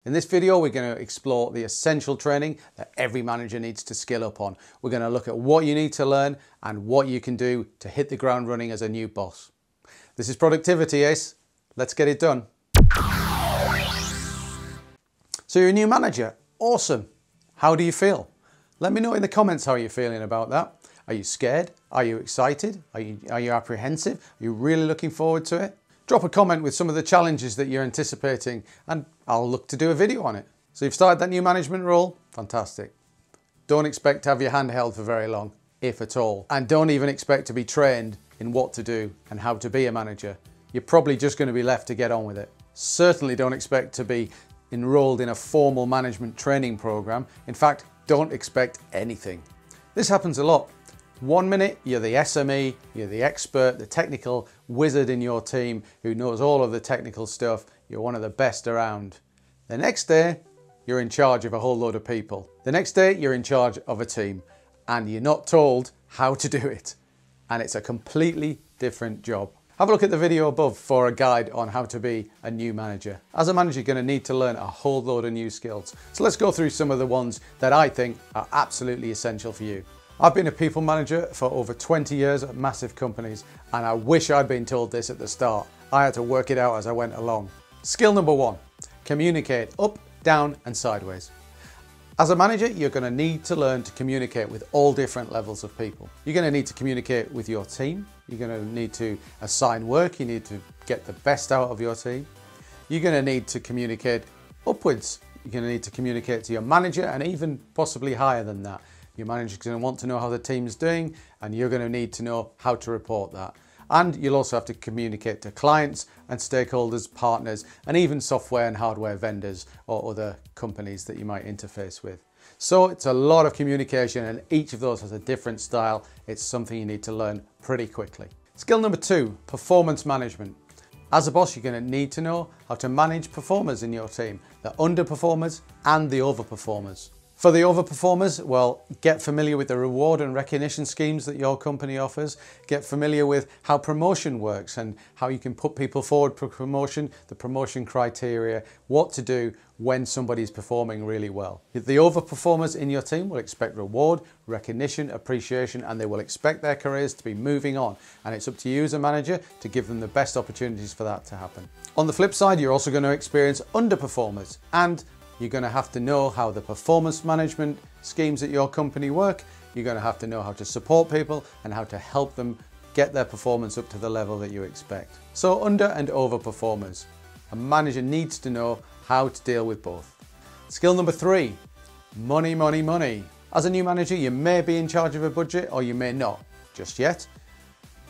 In this video, we're going to explore the essential training that every manager needs to skill up on. We're going to look at what you need to learn and what you can do to hit the ground running as a new boss. This is Productivity ACE. Let's get it done. So you're a new manager. Awesome. How do you feel? Let me know in the comments how you're feeling about that. Are you scared? Are you excited? Are you apprehensive? Are you really looking forward to it? Drop a comment with some of the challenges that you're anticipating and I'll look to do a video on it. So you've started that new management role? Fantastic. Don't expect to have your hand held for very long, if at all. And don't even expect to be trained in what to do and how to be a manager. You're probably just going to be left to get on with it. Certainly don't expect to be enrolled in a formal management training program. In fact, don't expect anything. This happens a lot. One minute you're the SME, you're the expert, the technical wizard in your team who knows all of the technical stuff, you're one of the best around. The next day you're in charge of a whole load of people. The next day you're in charge of a team and you're not told how to do it. And it's a completely different job. Have a look at the video above for a guide on how to be a new manager. As a manager, you're going to need to learn a whole load of new skills. So let's go through some of the ones that I think are absolutely essential for you. I've been a people manager for over 20 years at massive companies, and I wish I'd been told this at the start. I had to work it out as I went along. Skill number one, communicate up, down, and sideways. As a manager, you're going to need to learn to communicate with all different levels of people. You're going to need to communicate with your team. You're going to need to assign work. You need to get the best out of your team. You're going to need to communicate upwards. You're going to need to communicate to your manager and even possibly higher than that. Your manager's going to want to know how the team's doing and you're going to need to know how to report that. And you'll also have to communicate to clients and stakeholders, partners, and even software and hardware vendors or other companies that you might interface with. So it's a lot of communication and each of those has a different style. It's something you need to learn pretty quickly. Skill number two, performance management. As a boss, you're going to need to know how to manage performers in your team, the underperformers and the overperformers. For the overperformers, well, get familiar with the reward and recognition schemes that your company offers. Get familiar with how promotion works and how you can put people forward for promotion, the promotion criteria, what to do when somebody's performing really well. The overperformers in your team will expect reward, recognition, appreciation, and they will expect their careers to be moving on. And it's up to you as a manager to give them the best opportunities for that to happen. On the flip side, you're also going to experience underperformers, and you're going to have to know how the performance management schemes at your company work. You're going to have to know how to support people and how to help them get their performance up to the level that you expect. So under and over performers. A manager needs to know how to deal with both. Skill number three, money, money, money. As a new manager, you may be in charge of a budget or you may not just yet,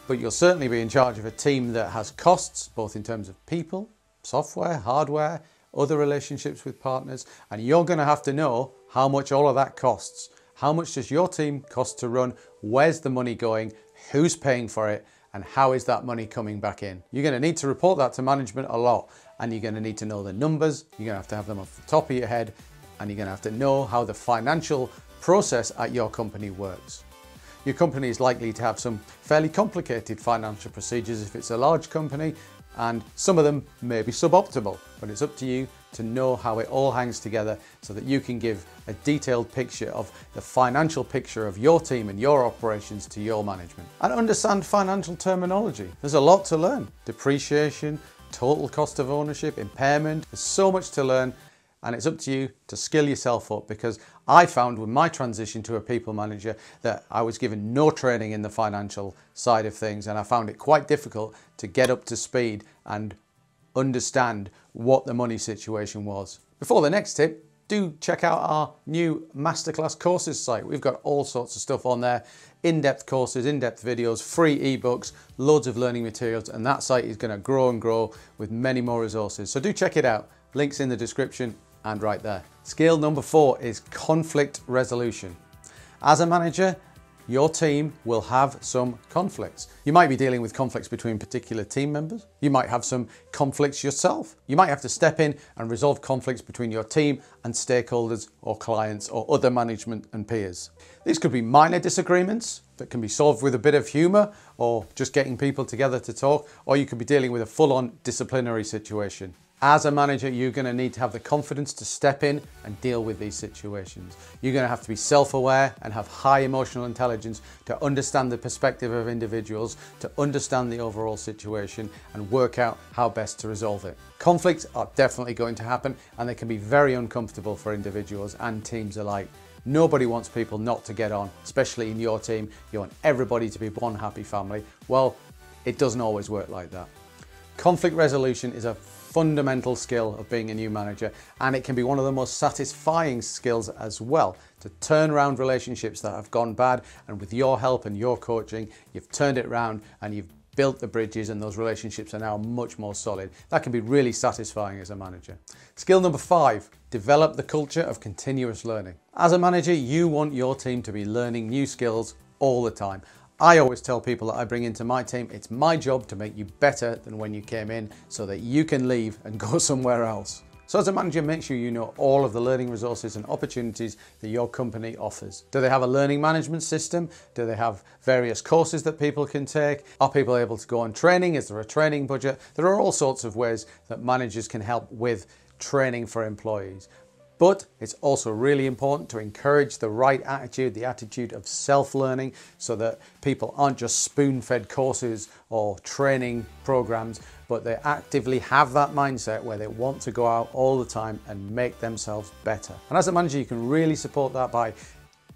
but you'll certainly be in charge of a team that has costs, both in terms of people, software, hardware, other relationships with partners, and you're going to have to know how much all of that costs. How much does your team cost to run? Where's the money going? Who's paying for it? And how is that money coming back in? You're going to need to report that to management a lot, and you're going to need to know the numbers. You're going to have them off the top of your head, and you're going to have to know how the financial process at your company works. Your company is likely to have some fairly complicated financial procedures if it's a large company, and some of them may be suboptimal, but it's up to you to know how it all hangs together so that you can give a detailed picture of the financial picture of your team and your operations to your management. And understand financial terminology. There's a lot to learn. Depreciation, total cost of ownership, impairment. There's so much to learn, and it's up to you to skill yourself up, because I found with my transition to a people manager that I was given no training in the financial side of things, and I found it quite difficult to get up to speed and understand what the money situation was. Before the next tip, do check out our new masterclass courses site. We've got all sorts of stuff on there, in-depth courses, in-depth videos, free ebooks, loads of learning materials, and that site is going to grow and grow with many more resources. So do check it out. Links in the description and right there. Skill number four is conflict resolution. As a manager, your team will have some conflicts. You might be dealing with conflicts between particular team members. You might have some conflicts yourself. You might have to step in and resolve conflicts between your team and stakeholders or clients or other management and peers. These could be minor disagreements that can be solved with a bit of humor or just getting people together to talk, or you could be dealing with a full-on disciplinary situation. As a manager, you're going to need to have the confidence to step in and deal with these situations. You're going to have to be self-aware and have high emotional intelligence to understand the perspective of individuals, to understand the overall situation and work out how best to resolve it. Conflicts are definitely going to happen, and they can be very uncomfortable for individuals and teams alike. Nobody wants people not to get on, especially in your team. You want everybody to be one happy family. Well, it doesn't always work like that. Conflict resolution is a fundamental skill of being a new manager, and it can be one of the most satisfying skills as well, to turn around relationships that have gone bad, and with your help and your coaching, you've turned it around and you've built the bridges, and those relationships are now much more solid. That can be really satisfying as a manager. Skill number 5, develop the culture of continuous learning. As a manager, you want your team to be learning new skills all the time. I always tell people that I bring into my team, it's my job to make you better than when you came in so that you can leave and go somewhere else. So as a manager, make sure you know all of the learning resources and opportunities that your company offers. Do they have a learning management system? Do they have various courses that people can take? Are people able to go on training? Is there a training budget? There are all sorts of ways that managers can help with training for employees. But it's also really important to encourage the right attitude, the attitude of self-learning, so that people aren't just spoon-fed courses or training programs, but they actively have that mindset where they want to go out all the time and make themselves better. And as a manager, you can really support that by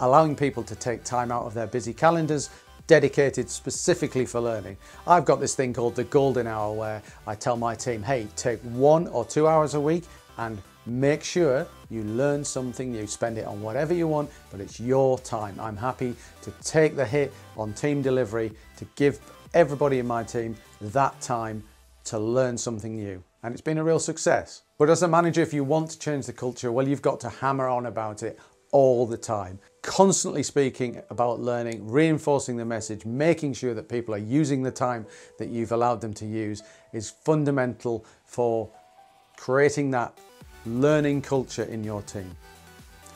allowing people to take time out of their busy calendars dedicated specifically for learning. I've got this thing called the golden hour where I tell my team, hey, take 1 or 2 hours a week and make sure you learn something new. Spend it on whatever you want, but it's your time. I'm happy to take the hit on team delivery to give everybody in my team that time to learn something new. And it's been a real success. But as a manager, if you want to change the culture, well, you've got to hammer on about it all the time. Constantly speaking about learning, reinforcing the message, making sure that people are using the time that you've allowed them to use is fundamental for creating that learning culture in your team.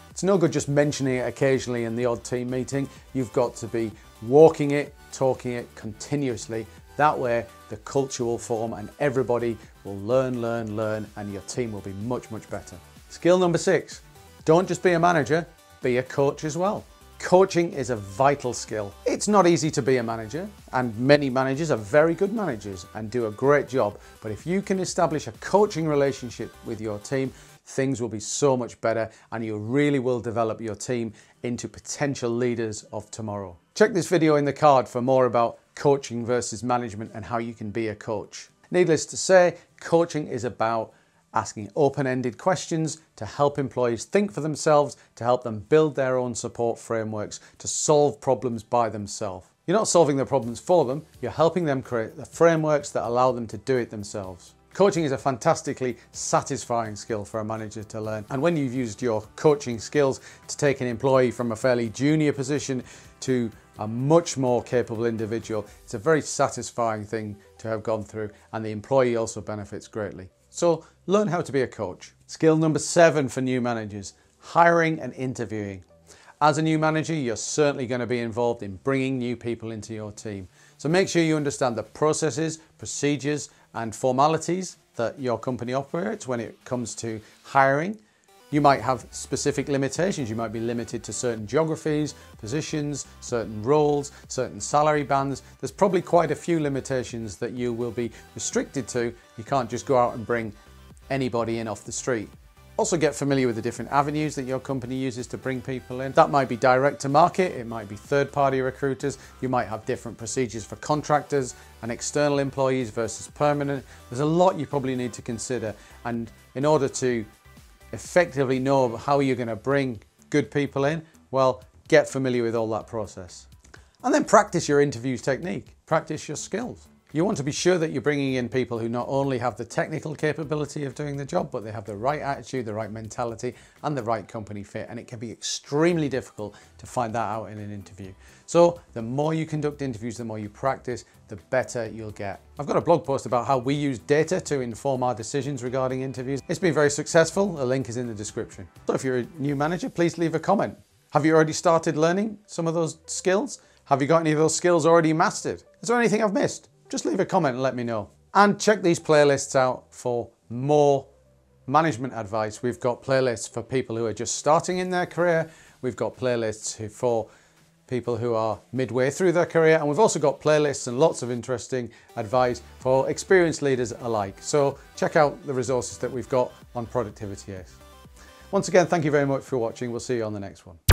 It's no good just mentioning it occasionally in the odd team meeting. You've got to be walking it, talking it continuously. That way the culture will form and everybody will learn, and your team will be much, much better. Skill number 6, don't just be a manager, be a coach as well. Coaching is a vital skill. It's not easy to be a manager, and many managers are very good managers and do a great job. But if you can establish a coaching relationship with your team, things will be so much better, and you really will develop your team into potential leaders of tomorrow. Check this video in the card for more about coaching versus management and how you can be a coach. Needless to say, coaching is about asking open-ended questions to help employees think for themselves, to help them build their own support frameworks, to solve problems by themselves. You're not solving the problems for them, you're helping them create the frameworks that allow them to do it themselves. Coaching is a fantastically satisfying skill for a manager to learn, and when you've used your coaching skills to take an employee from a fairly junior position to a much more capable individual, it's a very satisfying thing to have gone through, and the employee also benefits greatly. So learn how to be a coach. Skill number 7 for new managers, hiring and interviewing. As a new manager, you're certainly going to be involved in bringing new people into your team. So make sure you understand the processes, procedures, and formalities that your company operates when it comes to hiring. You might have specific limitations. You might be limited to certain geographies, positions, certain roles, certain salary bands. There's probably quite a few limitations that you will be restricted to. You can't just go out and bring anybody in off the street. Also get familiar with the different avenues that your company uses to bring people in. That might be direct to market, it might be third-party recruiters, you might have different procedures for contractors and external employees versus permanent. There's a lot you probably need to consider, and in order to effectively know how you're going to bring good people in, well, get familiar with all that process. And then practice your interviews technique, practice your skills. You want to be sure that you're bringing in people who not only have the technical capability of doing the job, but they have the right attitude, the right mentality, and the right company fit. And it can be extremely difficult to find that out in an interview. So the more you conduct interviews, the more you practice, the better you'll get. I've got a blog post about how we use data to inform our decisions regarding interviews. It's been very successful. A link is in the description. So if you're a new manager, please leave a comment. Have you already started learning some of those skills? Have you got any of those skills already mastered? Is there anything I've missed? Just leave a comment and let me know. And check these playlists out for more management advice, we've got playlists for people who are just starting in their career. We've got playlists for people who are midway through their career, and we've also got playlists and lots of interesting advice for experienced leaders alike. So check out the resources that we've got on Productivity ACE. Once again, thank you very much for watching. We'll see you on the next one.